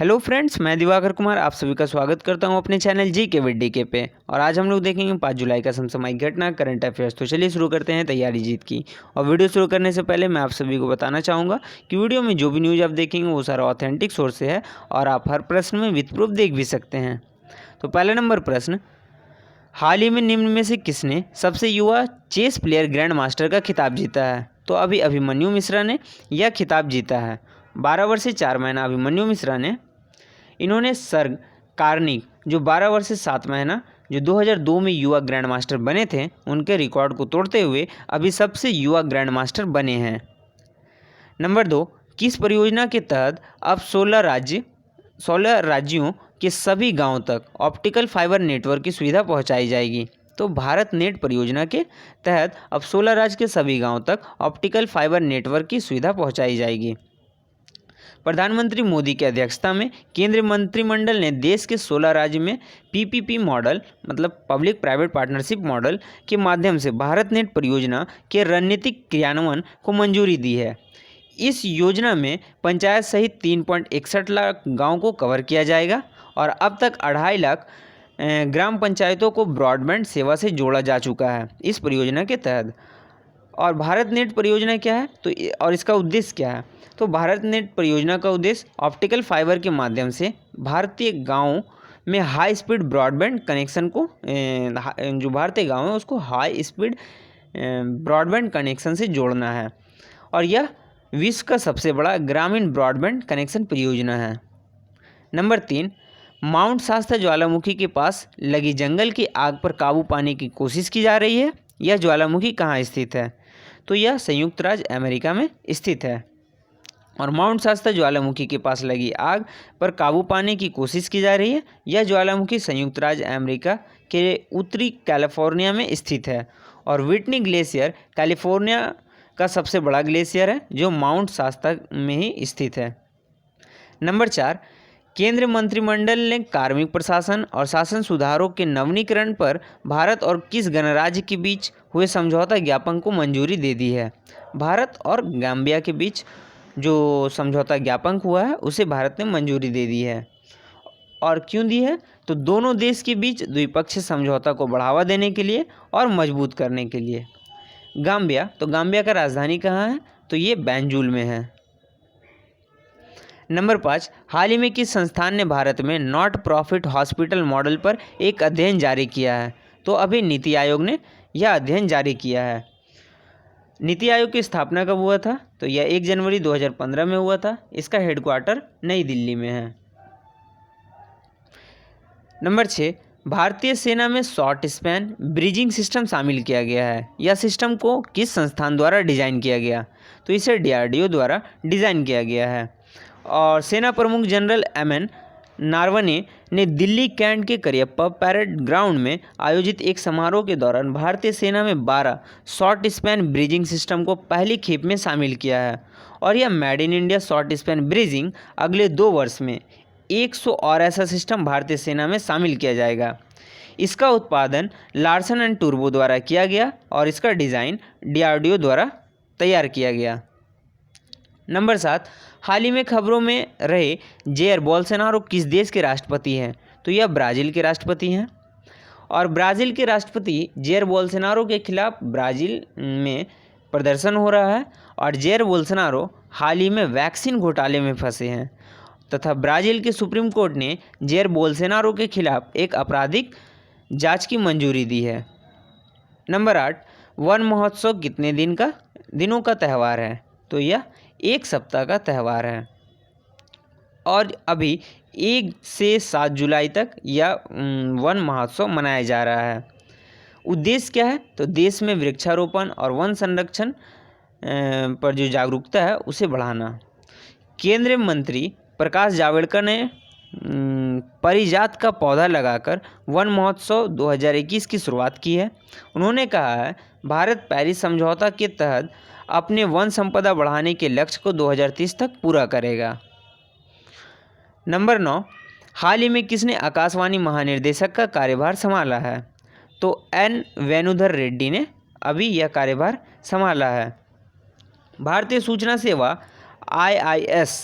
Hello friends, मैं दिवाकर कुमार आप सभी का स्वागत करता हूं अपने चैनल जी के विद डीके पे। और आज हम लोग देखेंगे 5 जुलाई का समसामयिक घटना करंट अफेयर्स। तो चलिए शुरू करते हैं तैयारी जीत की। और वीडियो शुरू करने से पहले मैं आप सभी को बताना चाहूँगा कि वीडियो में जो भी न्यूज़ आप देखेंगे वो सारा ऑथेंटिक सोर्स से है और आप हर प्रश्न में विथ प्रूफ देख भी सकते हैं। तो पहला नंबर प्रश्न, हाल ही में निम्न में से किसने सबसे युवा चेस प्लेयर ग्रैंड मास्टर का खिताब जीता है? तो अभी अभिमन्यु मिश्रा ने यह खिताब जीता है। 12 वर्ष से 4 महीना अभिमन्यु मिश्रा ने। इन्होंने सर्ग कार्निक जो 12 वर्ष से 7 महीना जो 2002 में युवा ग्रैंड मास्टर बने थे, उनके रिकॉर्ड को तोड़ते हुए अभी सबसे युवा ग्रैंड मास्टर बने हैं। नंबर 2, किस परियोजना के तहत अब 16 राज्यों के सभी गांवों तक ऑप्टिकल फाइबर नेटवर्क की सुविधा पहुंचाई जाएगी? तो भारत नेट परियोजना के तहत अब 16 राज्य के सभी गांवों तक ऑप्टिकल फाइबर नेटवर्क की सुविधा पहुंचाई जाएगी। प्रधानमंत्री मोदी की अध्यक्षता में केंद्रीय मंत्रिमंडल ने देश के 16 राज्य में पीपीपी मॉडल मतलब पब्लिक प्राइवेट पार्टनरशिप मॉडल के माध्यम से भारत नेट परियोजना के रणनीतिक क्रियान्वयन को मंजूरी दी है। इस योजना में पंचायत सहित 3.61 लाख गाँव को कवर किया जाएगा और अब तक 2.5 लाख ग्राम पंचायतों को ब्रॉडबैंड सेवा से जोड़ा जा चुका है इस परियोजना के तहत। और भारत नेट परियोजना क्या है तो और इसका उद्देश्य क्या है? तो भारत नेट परियोजना का उद्देश्य ऑप्टिकल फाइबर के माध्यम से भारतीय गांवों में हाई स्पीड ब्रॉडबैंड कनेक्शन को जो भारतीय गांव है उसको हाई स्पीड ब्रॉडबैंड कनेक्शन से जोड़ना है। और यह विश्व का सबसे बड़ा ग्रामीण ब्रॉडबैंड कनेक्शन परियोजना है। नंबर 3, माउंट शास्ता ज्वालामुखी के पास लगी जंगल की आग पर काबू पाने की कोशिश की जा रही है। यह ज्वालामुखी कहाँ स्थित है? तो यह संयुक्त राज्य अमेरिका में स्थित है। और माउंट शास्ता ज्वालामुखी के पास लगी आग पर काबू पाने की कोशिश की जा रही है। यह ज्वालामुखी संयुक्त राज्य अमेरिका के उत्तरी कैलिफोर्निया में स्थित है। और व्हिटनी ग्लेशियर कैलिफोर्निया का सबसे बड़ा ग्लेशियर है जो माउंट शास्ता में ही स्थित है। नंबर 4, केंद्रीय मंत्रिमंडल ने कार्मिक प्रशासन और शासन सुधारों के नवीनीकरण पर भारत और किस गणराज्य के बीच हुए समझौता ज्ञापन को मंजूरी दे दी है? भारत और गाम्बिया के बीच जो समझौता ज्ञापन हुआ है उसे भारत ने मंजूरी दे दी है। और क्यों दी है? तो दोनों देश के बीच द्विपक्षीय समझौता को बढ़ावा देने के लिए और मजबूत करने के लिए। गाम्बिया, तो गाम्बिया का राजधानी कहाँ है? तो ये बैंजुल में है। नंबर 5, हाल ही में किस संस्थान ने भारत में नॉट प्रॉफिट हॉस्पिटल मॉडल पर एक अध्ययन जारी किया है? तो अभी नीति आयोग ने यह अध्ययन जारी किया है। नीति आयोग की स्थापना कब हुआ था? तो यह 1 जनवरी 2015 में हुआ था। इसका हेडक्वार्टर नई दिल्ली में है। नंबर 6, भारतीय सेना में शॉर्ट स्पैन ब्रिजिंग सिस्टम शामिल किया गया है। यह सिस्टम को किस संस्थान द्वारा डिजाइन किया गया? तो इसे डीआरडीओ द्वारा डिजाइन किया गया है। और सेना प्रमुख जनरल एमएन नारवने ने दिल्ली कैंट के करियप्पा पैरेड ग्राउंड में आयोजित एक समारोह के दौरान भारतीय सेना में 12 शॉर्ट स्पैन ब्रिजिंग सिस्टम को पहली खेप में शामिल किया है। और यह made in India short span bridging अगले 2 वर्ष में 100 और ऐसा सिस्टम भारतीय सेना में शामिल किया जाएगा। इसका उत्पादन लार्सन एंड टूब्रो द्वारा किया गया और इसका डिज़ाइन डीआरडीओ द्वारा तैयार किया गया। नंबर 7, हाल ही में खबरों में रहे जेयर बोल्सोनारो किस देश के राष्ट्रपति हैं? तो यह ब्राज़ील के राष्ट्रपति हैं। और ब्राज़ील के राष्ट्रपति जेयर बोल्सोनारो के खिलाफ ब्राज़ील में प्रदर्शन हो रहा है। और जेयर बोल्सोनारो हाल ही में वैक्सीन घोटाले में फंसे हैं तथा ब्राज़ील के सुप्रीम कोर्ट ने जेयर बोल्सोनारो के खिलाफ एक आपराधिक जांच की मंजूरी दी है। नंबर 8, वन महोत्सव कितने दिनों का त्यौहार है? तो यह 1 सप्ताह का त्यौहार है। और अभी 1 से 7 जुलाई तक यह वन महोत्सव मनाया जा रहा है। उद्देश्य क्या है? तो देश में वृक्षारोपण और वन संरक्षण पर जो जागरूकता है उसे बढ़ाना। केंद्रीय मंत्री प्रकाश जावड़ेकर ने परिजात का पौधा लगाकर वन महोत्सव 2021 की शुरुआत की है। उन्होंने कहा है भारत पेरिस समझौता के तहत अपने वन संपदा बढ़ाने के लक्ष्य को 2030 तक पूरा करेगा। नंबर 9, हाल ही में किसने आकाशवाणी महानिर्देशक का कार्यभार संभाला है? तो एन वेणुधर रेड्डी ने अभी यह कार्यभार संभाला है। भारतीय सूचना सेवा IIS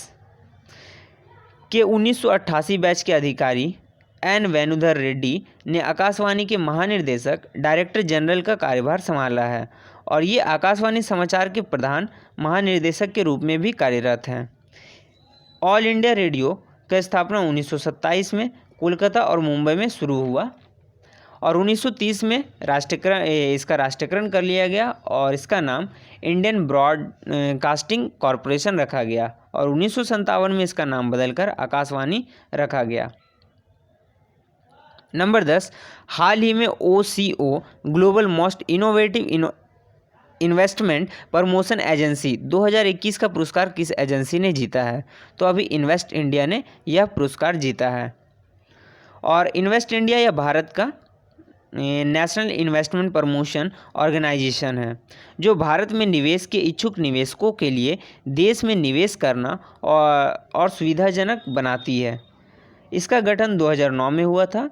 के 1988 बैच के अधिकारी एन वेणुधर रेड्डी ने आकाशवाणी के महानिदेशक डायरेक्टर जनरल का कार्यभार संभाला है और ये आकाशवाणी समाचार के प्रधान महानिदेशक के रूप में भी कार्यरत हैं। ऑल इंडिया रेडियो का स्थापना 1927 में कोलकाता और मुंबई में शुरू हुआ और 1930 में इसका राष्ट्रीयकरण कर लिया गया और इसका नाम इंडियन ब्रॉडकास्टिंग कॉरपोरेशन रखा गया और 1957 में इसका नाम बदलकर आकाशवाणी रखा गया। नंबर 10, हाल ही में OCO global most innovative investment promotion agency 2021 का पुरस्कार किस एजेंसी ने जीता है? तो अभी इन्वेस्ट इंडिया ने यह पुरस्कार जीता है। और इन्वेस्ट इंडिया या भारत का नेशनल इन्वेस्टमेंट प्रमोशन ऑर्गेनाइजेशन है जो भारत में निवेश के इच्छुक निवेशकों के लिए देश में निवेश करना और सुविधाजनक बनाती है। इसका गठन 2009 में हुआ था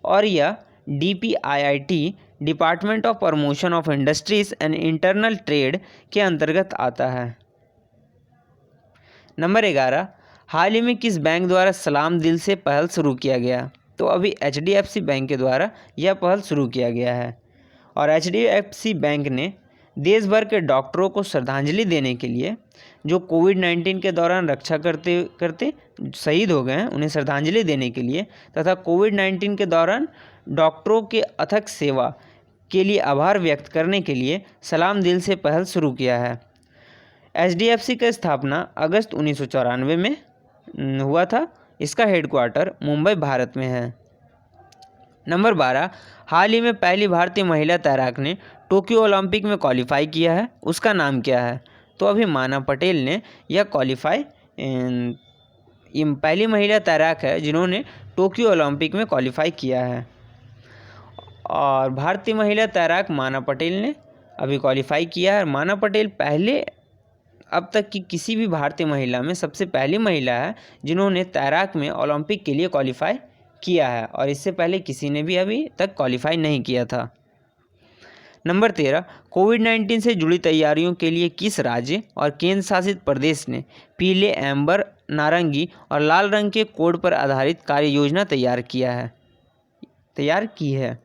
और यह DPIIT department of promotion of industries and internal trade के अंतर्गत आता है। नंबर 11, हाल ही में किस बैंक द्वारा सलाम दिल से पहल शुरू किया गया? तो अभी HDFC बैंक के द्वारा यह पहल शुरू किया गया है और HDFC बैंक ने देश भर के डॉक्टरों को श्रद्धांजलि देने के लिए जो कोविड-19 के दौरान रक्षा करते करते शहीद हो गए हैं उन्हें श्रद्धांजलि देने के लिए तथा कोविड-19 के दौरान डॉक्टरों के अथक सेवा के लिए आभार व्यक्त करने के लिए सलाम दिल से पहल शुरू किया है। HDFC का स्थापना अगस्त 1994 में हुआ था। इसका हेडक्वार्टर मुंबई भारत में है। नंबर 12, हाल ही में पहली भारतीय महिला तैराक ने टोक्यो ओलंपिक में क्वालिफाई किया है, उसका नाम क्या है? तो अभी माना पटेल ने यह क्वालिफाई पहली महिला तैराक है जिन्होंने टोक्यो ओलंपिक में क्वालिफाई किया है और भारतीय महिला तैराक माना पटेल ने अभी क्वालिफाई किया है। माना पटेल पहले अब तक की किसी भी भारतीय महिला में सबसे पहली महिला है जिन्होंने तैराक में ओलंपिक के लिए क्वालिफाई किया है और इससे पहले किसी ने भी अभी तक क्वालिफाई नहीं किया था। नंबर 13, कोविड-19 से जुड़ी तैयारियों के लिए किस राज्य और केंद्र शासित प्रदेश ने पीले, एम्बर, नारंगी और लाल रंग के कोड पर आधारित कार्य योजना तैयार की है?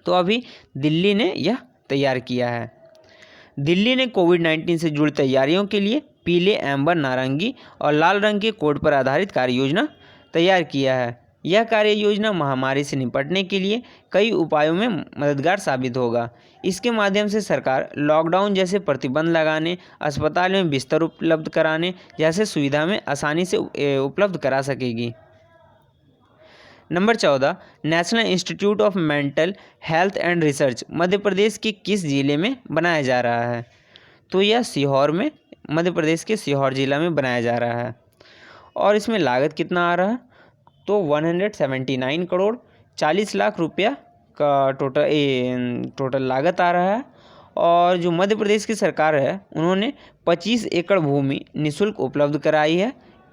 तो अभी दिल्ली ने यह तैयार किया है। दिल्ली ने कोविड-19 से जुड़ी तैयारियों के लिए पीले, एम्बर, नारंगी और लाल रंग के कोड पर आधारित कार्य योजना तैयार किया है। यह कार्य योजना महामारी से निपटने के लिए कई उपायों में मददगार साबित होगा। इसके माध्यम से सरकार लॉकडाउन जैसे प्रतिबंध लगाने, अस्पताल में बिस्तर उपलब्ध कराने जैसे सुविधा में आसानी से उपलब्ध करा सकेगी। Number 14, national institute of mental health and research Madhya Pradesh के किस जिले में बनाया जा रहा है? तो यह सीहोर में, मध्य प्रदेश के सीहोर जिला में बनाया जा रहा है और इसमें लागत कितना आ रहा है? तो 179 करोड़ 40 लाख रुपया का टोटल लागत आ रहा है और जो मध्य प्रदेश की सरकार है उन्होंने 25 एकड़ भूमि निःशुल्क उपलब्ध कराई है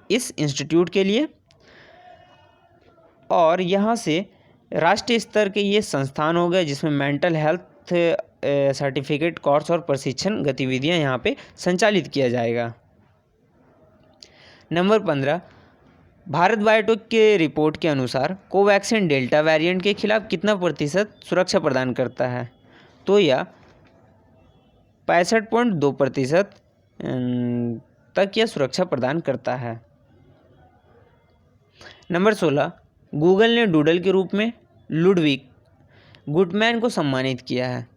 इस इंस्टीट्यूट के लिए और यहाँ से राष्ट्रीय स्तर के ये संस्थान हो गए जिसमें मेंटल हेल्थ सर्टिफिकेट कोर्स और प्रशिक्षण गतिविधियाँ यहाँ पे संचालित किया जाएगा। नंबर 15, भारत बायोटेक के रिपोर्ट के अनुसार कोवैक्सीन डेल्टा वेरिएंट के खिलाफ कितना प्रतिशत सुरक्षा प्रदान करता है? तो यह 65.2% तक यह सुरक्षा प्रदान करता है। नंबर 16, गूगल ने डूडल के रूप में लुडविग गुटमैन को सम्मानित किया है।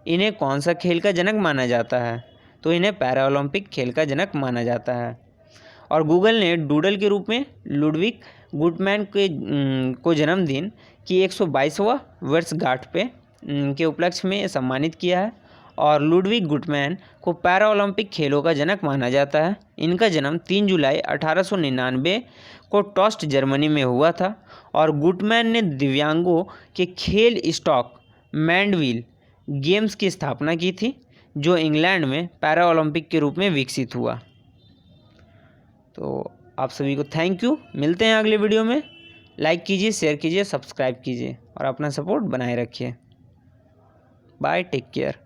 इन्हें कौन सा खेल का जनक माना जाता है? तो इन्हें पैरा ओलंपिक खेल का जनक माना जाता है और गूगल ने डूडल के रूप में लुडविग गुटमैन को जन्मदिन की 122वां वर्षगांठ के उपलक्ष्य में सम्मानित किया है और लुडविग गुटमैन को पैरा ओलंपिक खेलों का जनक माना जाता है। इनका जन्म 3 जुलाई 1899 को टॉस्ट जर्मनी में हुआ था और गुटमैन ने दिव्यांगों के खेल स्टॉक मैंडविल गेम्स की स्थापना की थी जो इंग्लैंड में पैरा ओलंपिक के रूप में विकसित हुआ। तो आप सभी को थैंक यू। मिलते हैं अगले वीडियो में। लाइक कीजिए, शेयर कीजिए, सब्सक्राइब कीजिए और अपना सपोर्ट बनाए रखिए। Bye, take care.